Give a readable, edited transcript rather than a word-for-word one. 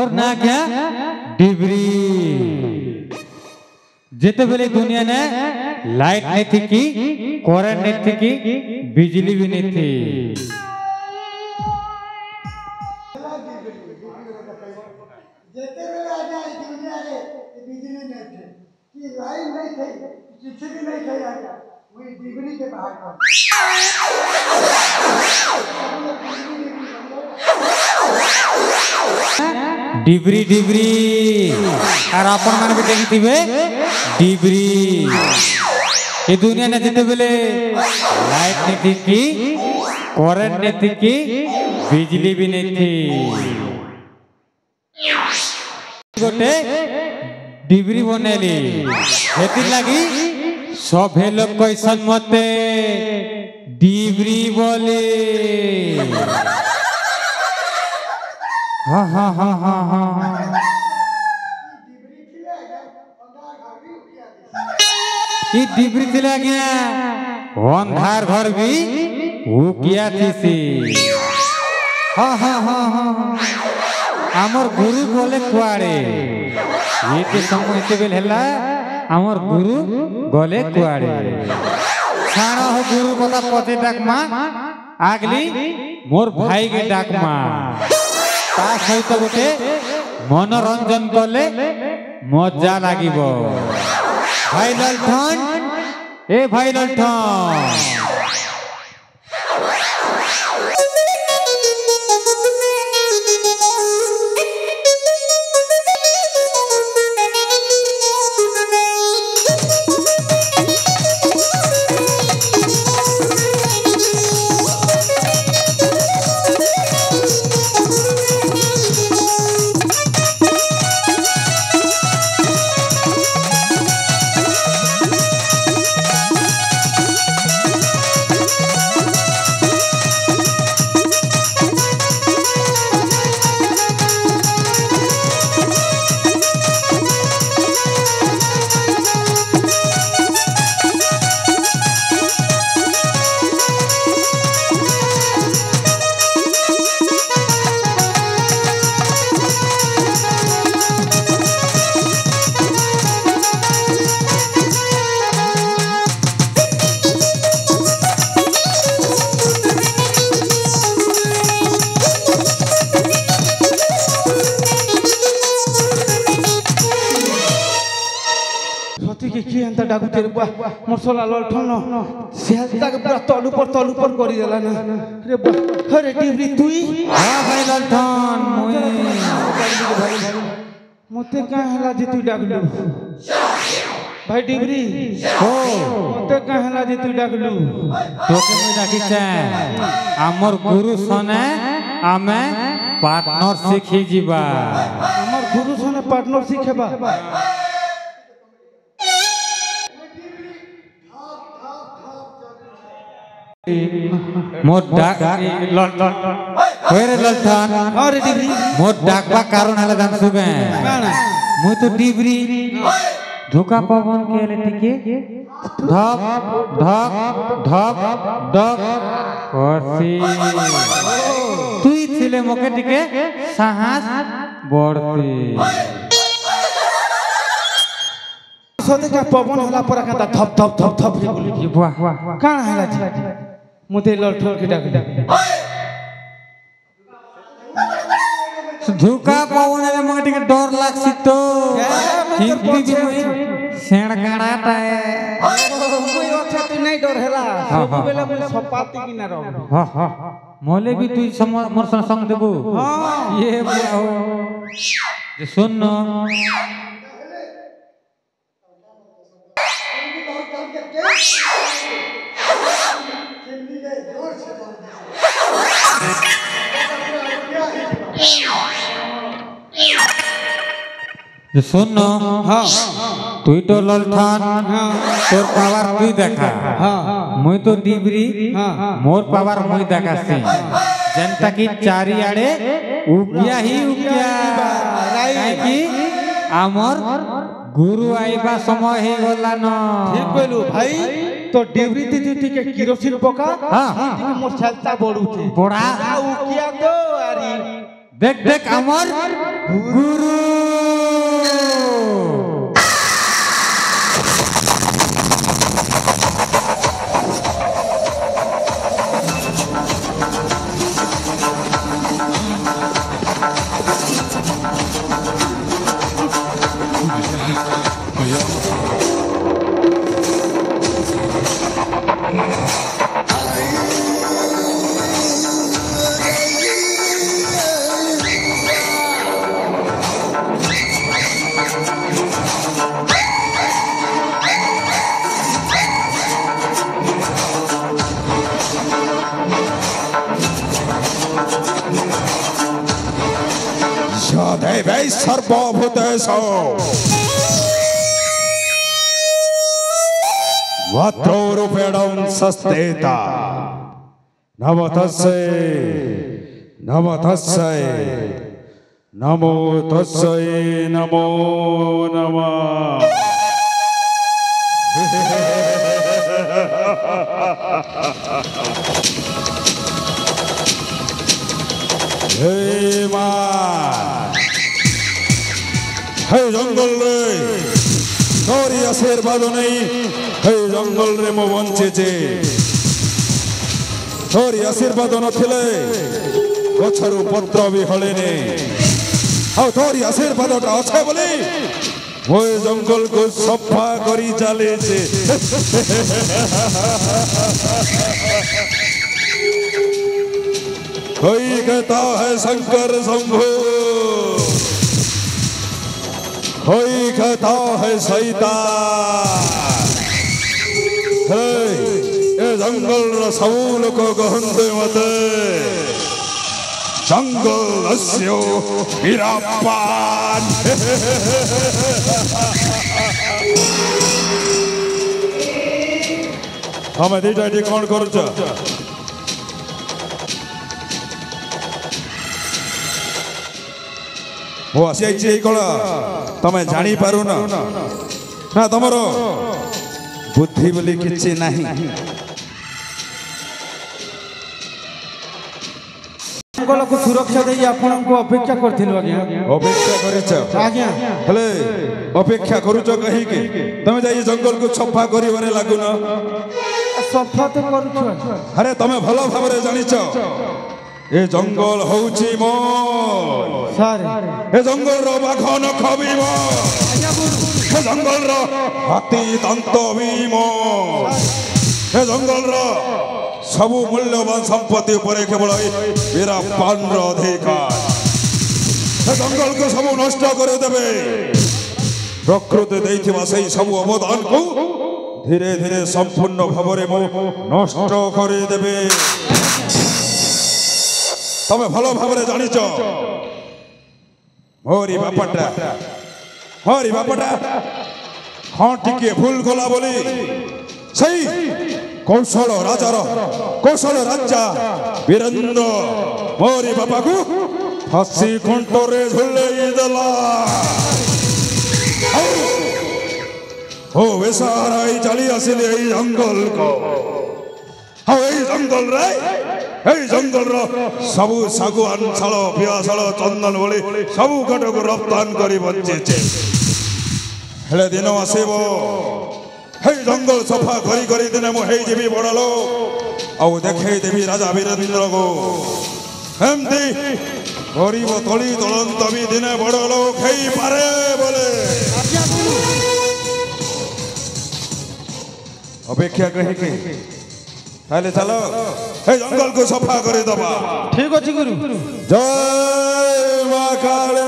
मोर ना क्या डिबरी जेते बेले दुनिया ने लाइट नहीं थी की करंट नहीं थी की बिजली भी नहीं थी जेते बेले आ जाए दुनिया रे बिजली नहीं थी कि लाइन नहीं थी किसी भी नहीं थे आजा वही डिबरी के बाहर डिबरी डिबरी और अपन मान भी देखी थी डिबरी ये दुनिया ने जिते बेले लाइट नहीं थी की करंट नहीं थी की बिजली भी नहीं थी गोटे डिबरी बनेली हेती लगी सभे लोग कैसन मते डिबरी बोले हाँ हाँ हाँ हाँ हाँ ये डिबरी थी लगे अंधार घर भी वो किया थी सी हाँ हाँ हाँ हाँ आमर गुरु बोले कुआड़े ये के समय से बेल हला आमर गुरु बोले कुआड़े छाणो हो गुरु बोला पते डाक मां आगली मोर भाई के डाक मां ता सहित गोटे मनोरंजन कले मजा लागिबो भाई ललठन ए भाई ललठन डाकू तेरे बुआ मरसला ललठन सेहता के पूरा तल ऊपर करी देला ना रे बुआ अरे डिबरी तुई हां भाई ललठन भाई मते का हला जे तू डाकलू भाई डिबरी हो मते का हला जे तू डाकलू तोके मैं डाकी छै हमर गुरु सने आमे पार्टनर सीखी जीवा हमर गुरु सने पार्टनर सीखेबा मोर डाक ललठन होरे ललठन अरे डिबरी मोर डाकबा कारण हला जान सुबे मु तो डिबरी धोखा पवन के ले टिके धप धप धप धप करसी तुई थिले मके टिके साहस बढती सोते का पवन हला पर का धप धप धप धप रे बोली वाह वाह कान हला छी मुते ललठन के डाक धोखा पवन ले मके टिके डर लागसी तो हिंदी भी सेण काडाटा कोई अच्छा तू नहीं डर हला सब बेला बोले सपाती की ना रहो हां हां मोले भी तू मोर संग देबो हां ये जे सुन न जे सुन न हां তুই তো ললঠান তোর পাওয়ার তুই দেখা মুই তো ডিবরি মোর পাওয়ার মুই দেখাছি যেনটা কি চারিআড়ে উকিয়া হি উকিয়া কাইকি আমর গুরু আইবা সময় হে গলা ন ঠিক কইলু ভাই তো ডিবরি তে তুই টিকে কিরোসিন পকা টিকে মোর ছালতা বড়ুছে বড়া উকিয়া তো আরি দেখ দেখ আমর गुरु देवै सर्वभूतेषु वक्रोरूपेण संस्थिता नमो तस्यै नमो तस्यै नमो तस्यै नमो नमः हे जंगल रे तोरी आशीर्वाद नहीं हे जंगल रे मो बंचे तोरी आशीर्वाद नथिले गछरु पत्र भी हलेने आ तोरी आशीर्वाद अच्छे बोली वो जंगल को सफा करी चले छे कोई कहता है शंकर शंभू कोई कहता है शैतान ए जंगल सब लोग कहते मते जंगल अस्यो वीरापान हमें दीटा ये कौन करुच वो आसी आइछि कला तमे जानी पारु ना तमरो बुद्धि बोली किछि नाही जंगल को सुरक्षा दे आपन को अपेक्षा करथिलु आज्ञा अपेक्षा करिछ आज्ञा हेले अपेक्षा करूछ कहि के तमे जाई जंगल को सफा करिवरे लागु न सफा तो करूछ अरे तमे भलो भाबरे जानिछ ए जंगल होउची मो सर ए जंगल रो बाघन खबिमो ए जंगल रो हाथी दंत बीमो ए जंगल रो सबु मूल्यवान संपत्ति ऊपर केवल मेरा पान रो अधिकार ए जंगल को सबु नष्ट करे देबे प्रकृति दैथिबा सही सबु अवदान को धीरे धीरे संपूर्ण भावरे मो नष्ट करे देबे तमे भलो भावरे जानिछ मोरी बापटा हाँ टिके भूल गला बोली सही कौशल राजा वीरेंद्र मोरी बापा को फांसी खुंटरे झुलई देला ओ वेसाराई चली आसिले एई जंगल को हाँ एई जंगल रे एई जंगल रो सबु सागुआन शाल पियाशाल चंदन बोली सबु कट को रफ्तान करी बंचे हेले दिन आसीबो हे जंगल सफा करी करी दिने मु हेई जीवी बड़ लोक आउ देखै देवी राजा वीरेंद्र को एमती गरीब तली तलंत भी दिने बड़ लोक हेई पारे बोले अपेक्षा कहि के ताले चलो हे जंगल को सफा करे दबा ठीक अछि गुरु जय मां काली